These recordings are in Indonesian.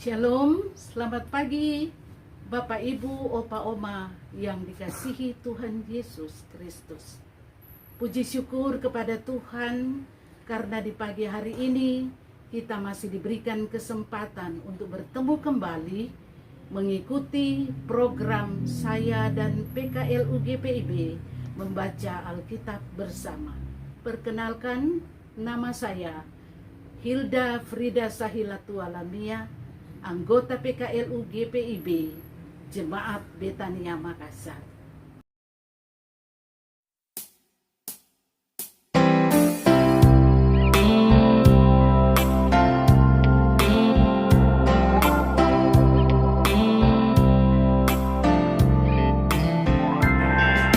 Shalom, selamat pagi Bapak Ibu, Opa Oma yang dikasihi Tuhan Yesus Kristus. Puji syukur kepada Tuhan karena di pagi hari ini kita masih diberikan kesempatan untuk bertemu kembali mengikuti program saya dan PKLU GPIB membaca Alkitab bersama. Perkenalkan, nama saya Hilda Frida Sahilatu Alamia, anggota PKLU GPIB, Jemaat Betania Makassar.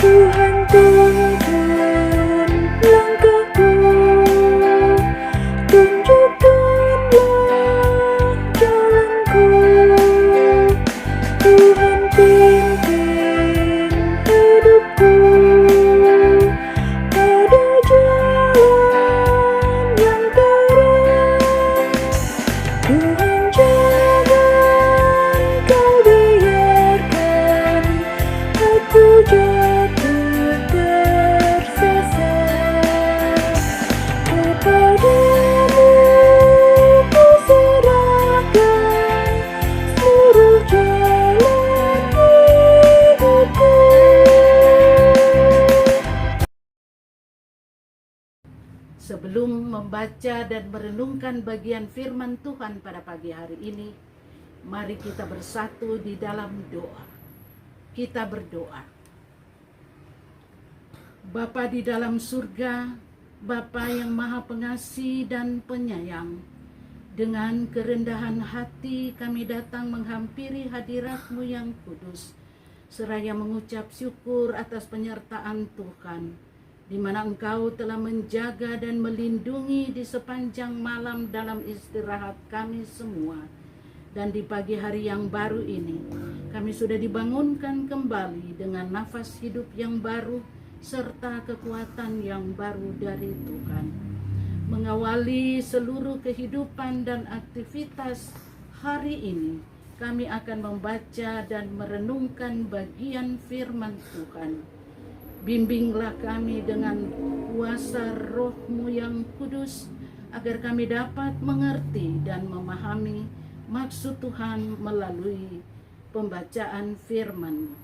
Tuhan tuntun langkahku, tunjukkanlah jalanku. Tuhan pimpin hidupku pada jalan yang terang. Tuhan jangan kau biarkan aku jatuh tersesat. Kepadamu ku serahkan seluruh jalan hidupku. Sebelum membaca dan merenungkan bagian firman Tuhan pada pagi hari ini, mari kita bersatu di dalam doa. Kita berdoa. Bapa di dalam surga, Bapa yang maha pengasih dan penyayang, dengan kerendahan hati kami datang menghampiri hadirat-Mu yang kudus, seraya mengucap syukur atas penyertaan Tuhan, di mana Engkau telah menjaga dan melindungi di sepanjang malam dalam istirahat kami semua. Dan di pagi hari yang baru ini, kami sudah dibangunkan kembali dengan nafas hidup yang baru, serta kekuatan yang baru dari Tuhan. Mengawali seluruh kehidupan dan aktivitas hari ini, kami akan membaca dan merenungkan bagian firman Tuhan. Bimbinglah kami dengan kuasa Roh-Mu yang kudus, agar kami dapat mengerti dan memahami maksud Tuhan melalui pembacaan firman.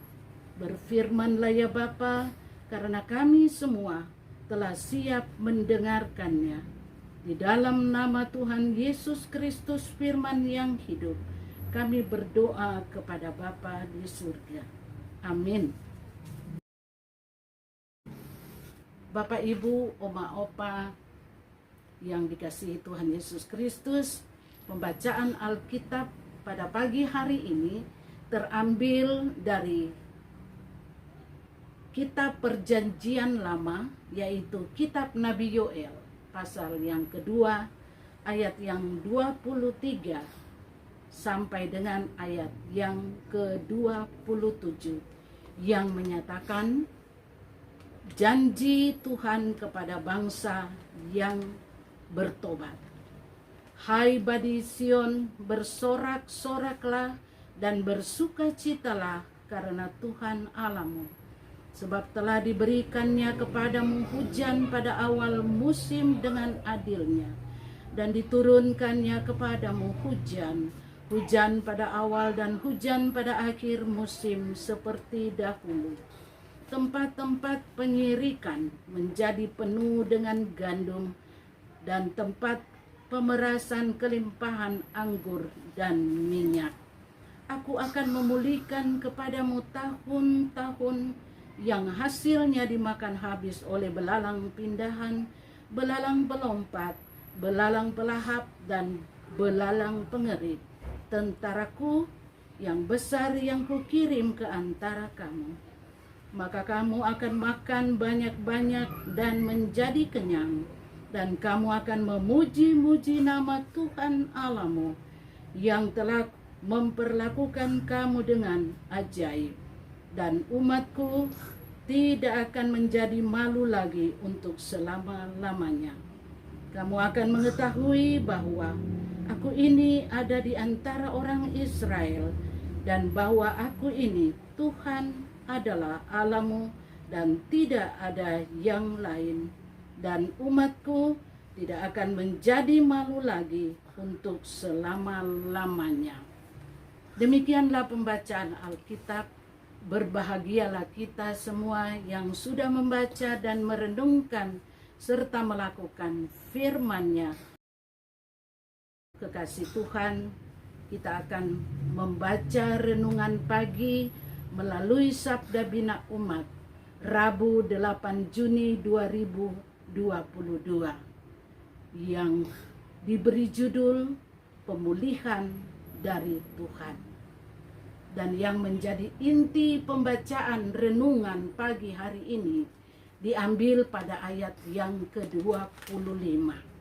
Berfirmanlah ya Bapa, karena kami semua telah siap mendengarkannya. Di dalam nama Tuhan Yesus Kristus firman yang hidup, kami berdoa kepada Bapa di surga. Amin. Bapak, Ibu, Oma, Opa yang dikasihi Tuhan Yesus Kristus, pembacaan Alkitab pada pagi hari ini terambil dari Kitab Perjanjian Lama, yaitu Kitab Nabi Yoel, pasal yang kedua, ayat yang 23 sampai dengan ayat yang ke-27, yang menyatakan janji Tuhan kepada bangsa yang bertobat. Hai Badi Sion, bersorak-soraklah dan bersukacitalah karena Tuhan Allahmu, sebab telah diberikannya kepadamu hujan pada awal musim dengan adilnya, dan diturunkannya kepadamu hujan pada awal dan hujan pada akhir musim seperti dahulu. Tempat-tempat pengirikan menjadi penuh dengan gandum, dan tempat pemerasan kelimpahan anggur dan minyak. Aku akan memulihkan kepadamu tahun-tahun yang hasilnya dimakan habis oleh belalang pindahan, belalang pelompat, belalang pelahap, dan belalang pengerit, tentaraku yang besar yang kukirim ke antara kamu. Maka kamu akan makan banyak-banyak dan menjadi kenyang, dan kamu akan memuji-muji nama Tuhan Allahmu yang telah memperlakukan kamu dengan ajaib. Dan umatku tidak akan menjadi malu lagi untuk selama-lamanya. Kamu akan mengetahui bahwa aku aku ini ada di antara orang Israel, dan bahwa aku ini Tuhan adalah Allahmu dan tidak ada yang lain, dan umatku tidak akan menjadi malu lagi untuk selama-lamanya. Demikianlah pembacaan Alkitab. Berbahagialah kita semua yang sudah membaca dan merenungkan serta melakukan firman-Nya. Kekasih Tuhan, kita akan membaca renungan pagi melalui Sabda Bina Umat, Rabu 8 Juni 2022, yang diberi judul Pemulihan dari Tuhan. Dan yang menjadi inti pembacaan renungan pagi hari ini diambil pada ayat yang ke-25.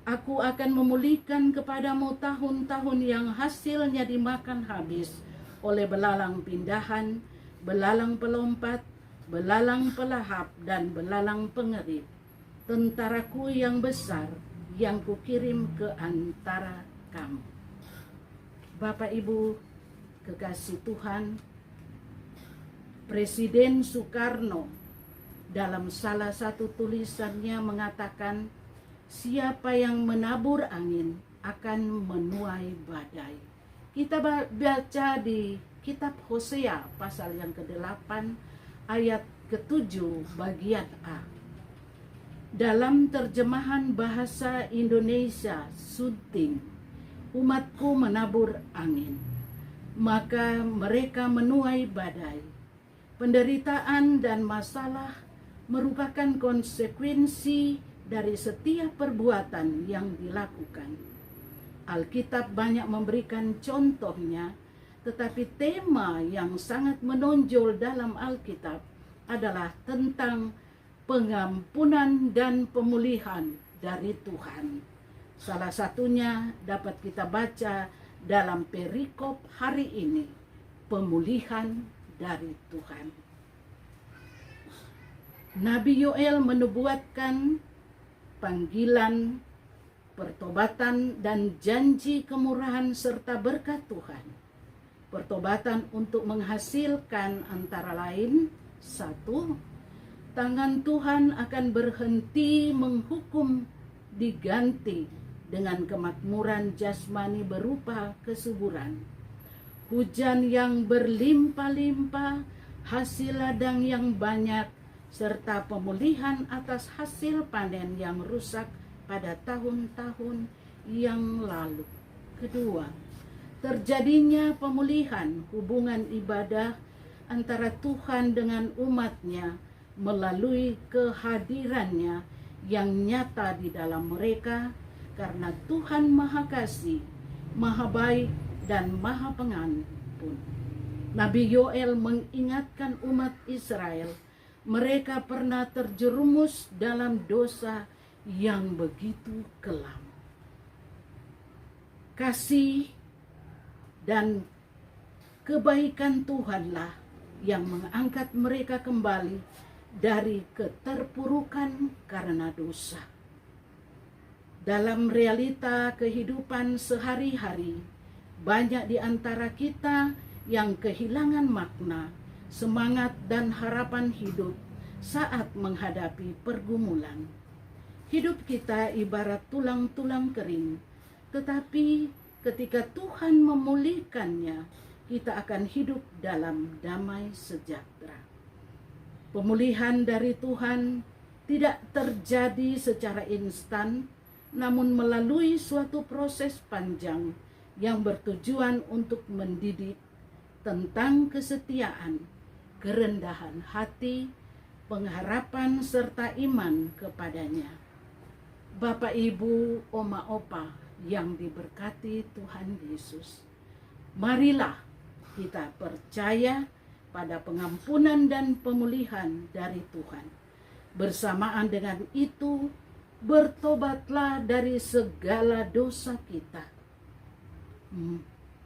Aku akan memulihkan kepadamu tahun-tahun yang hasilnya dimakan habis oleh belalang pindahan, belalang pelompat, belalang pelahap, dan belalang pengerit, tentaraku yang besar yang kukirim ke antara kamu. Bapak Ibu kekasih Tuhan, Presiden Soekarno dalam salah satu tulisannya mengatakan, siapa yang menabur angin akan menuai badai. Kita baca di kitab Hosea pasal yang ke-8 ayat ke-7 bagian A. Dalam terjemahan bahasa Indonesia Sunting, umatku menabur angin, maka mereka menuai badai. Penderitaan dan masalah merupakan konsekuensi dari setiap perbuatan yang dilakukan. Alkitab banyak memberikan contohnya, tetapi tema yang sangat menonjol dalam Alkitab adalah tentang pengampunan dan pemulihan dari Tuhan. Salah satunya dapat kita baca dalam perikop hari ini, pemulihan dari Tuhan. Nabi Yoel menubuatkan panggilan, pertobatan, dan janji kemurahan serta berkat Tuhan. Pertobatan untuk menghasilkan antara lain, 1, tangan Tuhan akan berhenti menghukum, diganti dengan kemakmuran jasmani berupa kesuburan, hujan yang berlimpah-limpah, hasil ladang yang banyak, serta pemulihan atas hasil panen yang rusak pada tahun-tahun yang lalu. Kedua, terjadinya pemulihan hubungan ibadah antara Tuhan dengan umatnya melalui kehadirannya yang nyata di dalam mereka, karena Tuhan Maha Kasih, Maha Baik, dan Maha Pengampun. Nabi Yoel mengingatkan umat Israel, mereka pernah terjerumus dalam dosa yang begitu kelam. Kasih dan kebaikan Tuhanlah yang mengangkat mereka kembali dari keterpurukan karena dosa. Dalam realita kehidupan sehari-hari, banyak di antara kita yang kehilangan makna, semangat, dan harapan hidup saat menghadapi pergumulan. Hidup kita ibarat tulang-tulang kering, tetapi ketika Tuhan memulihkannya, kita akan hidup dalam damai sejahtera. Pemulihan dari Tuhan tidak terjadi secara instan, namun melalui suatu proses panjang yang bertujuan untuk mendidik tentang kesetiaan, kerendahan hati, pengharapan, serta iman kepadanya. Bapak, Ibu, Oma, Opa yang diberkati Tuhan Yesus, marilah kita percaya pada pengampunan dan pemulihan dari Tuhan. Bersamaan dengan itu, bertobatlah dari segala dosa kita.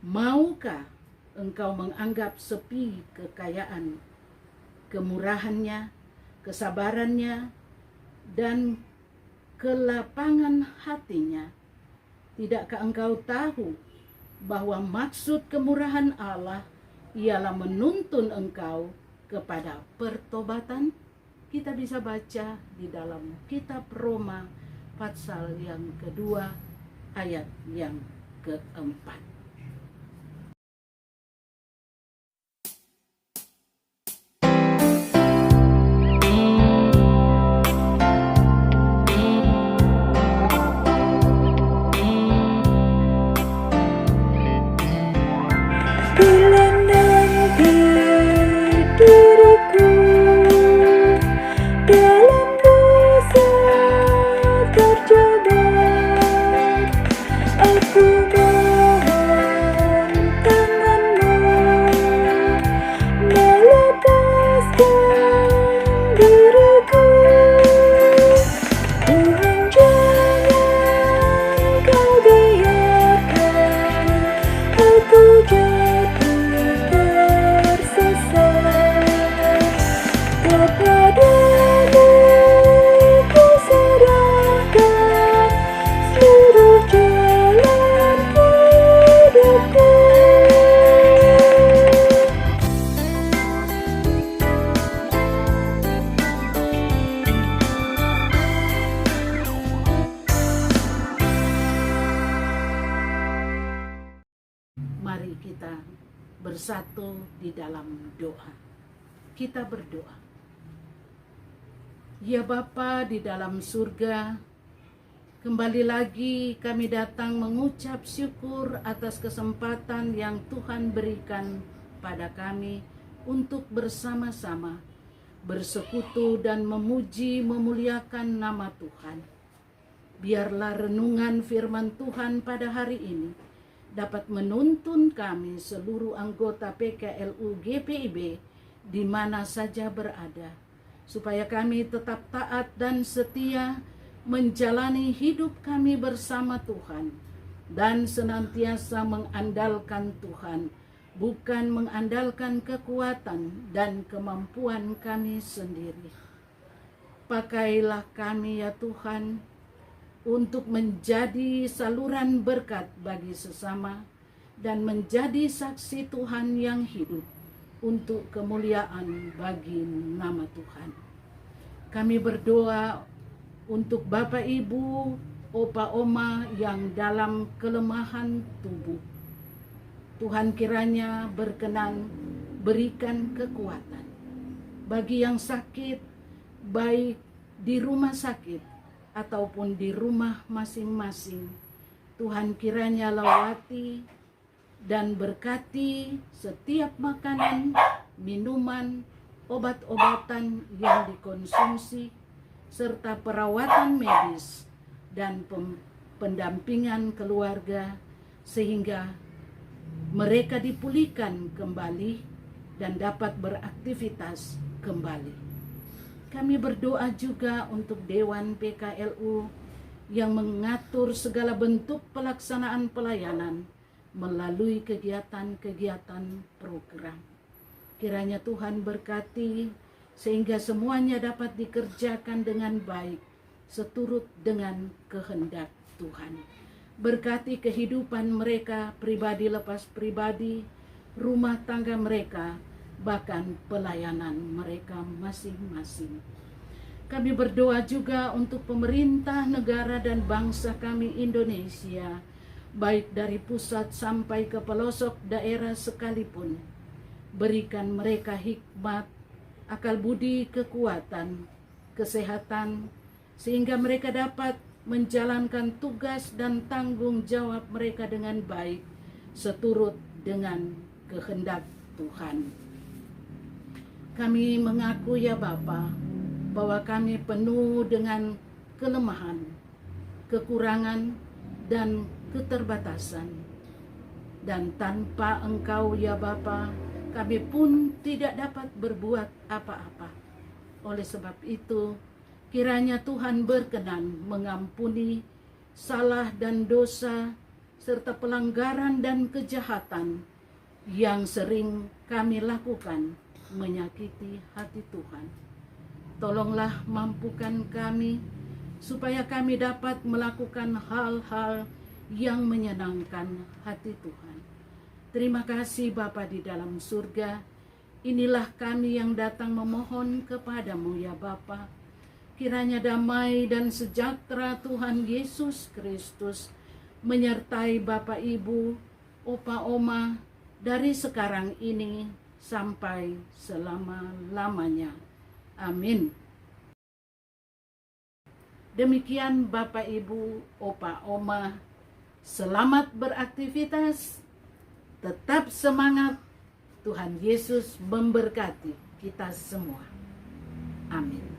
Maukah engkau menganggap sepi kekayaan, kemurahannya, kesabarannya, dan kelapangan hatinya, Tidakkah engkau tahu bahwa maksud kemurahan Allah ialah menuntun engkau kepada pertobatan? Kita bisa baca di dalam kitab Roma pasal yang kedua ayat yang keempat. Bila nanti diriku dalam dosa terjebak, aku mohon tanganmu melepaskan diriku. Tuhan, jangan kau biarkan aku jatuh tersesat. Kepadamu ku serahkan seluruh jalan hidupku. Mari kita bersatu di dalam doa. Kita berdoa. Ya Bapa di dalam surga, kembali lagi kami datang mengucap syukur atas kesempatan yang Tuhan berikan pada kami untuk bersama-sama bersekutu dan memuji memuliakan nama Tuhan. Biarlah renungan firman Tuhan pada hari ini dapat menuntun kami seluruh anggota PKLU GPIB di mana saja berada, supaya kami tetap taat dan setia menjalani hidup kami bersama Tuhan dan senantiasa mengandalkan Tuhan, bukan mengandalkan kekuatan dan kemampuan kami sendiri. Pakailah kami ya Tuhan untuk menjadi saluran berkat bagi sesama dan menjadi saksi Tuhan yang hidup untuk kemuliaan bagi nama Tuhan. Kami berdoa untuk Bapak Ibu, Opa Oma yang dalam kelemahan tubuh. Tuhan kiranya berkenan berikan kekuatan bagi yang sakit, baik di rumah sakit ataupun di rumah masing-masing. Tuhan kiranya lawati dan berkati setiap makanan, minuman, obat-obatan yang dikonsumsi, serta perawatan medis dan pendampingan keluarga, sehingga mereka dipulihkan kembali dan dapat beraktivitas kembali. Kami berdoa juga untuk Dewan PKLU yang mengatur segala bentuk pelaksanaan pelayanan melalui kegiatan-kegiatan program. Kiranya Tuhan berkati sehingga semuanya dapat dikerjakan dengan baik seturut dengan kehendak Tuhan. Berkati kehidupan mereka pribadi lepas pribadi, rumah tangga mereka, bahkan pelayanan mereka masing-masing. Kami berdoa juga untuk pemerintah negara dan bangsa kami Indonesia, baik dari pusat sampai ke pelosok daerah sekalipun. Berikan mereka hikmat, akal budi, kekuatan, kesehatan, sehingga mereka dapat menjalankan tugas dan tanggung jawab mereka dengan baik, seturut dengan kehendak Tuhan. Kami mengaku ya Bapa, bahwa kami penuh dengan kelemahan, kekurangan, dan keterbatasan. Dan tanpa Engkau ya Bapa, kami pun tidak dapat berbuat apa-apa. Oleh sebab itu, kiranya Tuhan berkenan mengampuni salah dan dosa, serta pelanggaran dan kejahatan yang sering kami lakukan menyakiti hati Tuhan. Tolonglah mampukan kami supaya kami dapat melakukan hal-hal yang menyenangkan hati Tuhan. Terima kasih Bapa di dalam surga. Inilah kami yang datang memohon kepadamu ya Bapa. Kiranya damai dan sejahtera Tuhan Yesus Kristus menyertai Bapak Ibu, Opa Oma dari sekarang ini sampai selama-lamanya. Amin. Demikian Bapak Ibu, Opa Oma, selamat beraktivitas, tetap semangat, Tuhan Yesus memberkati kita semua. Amin.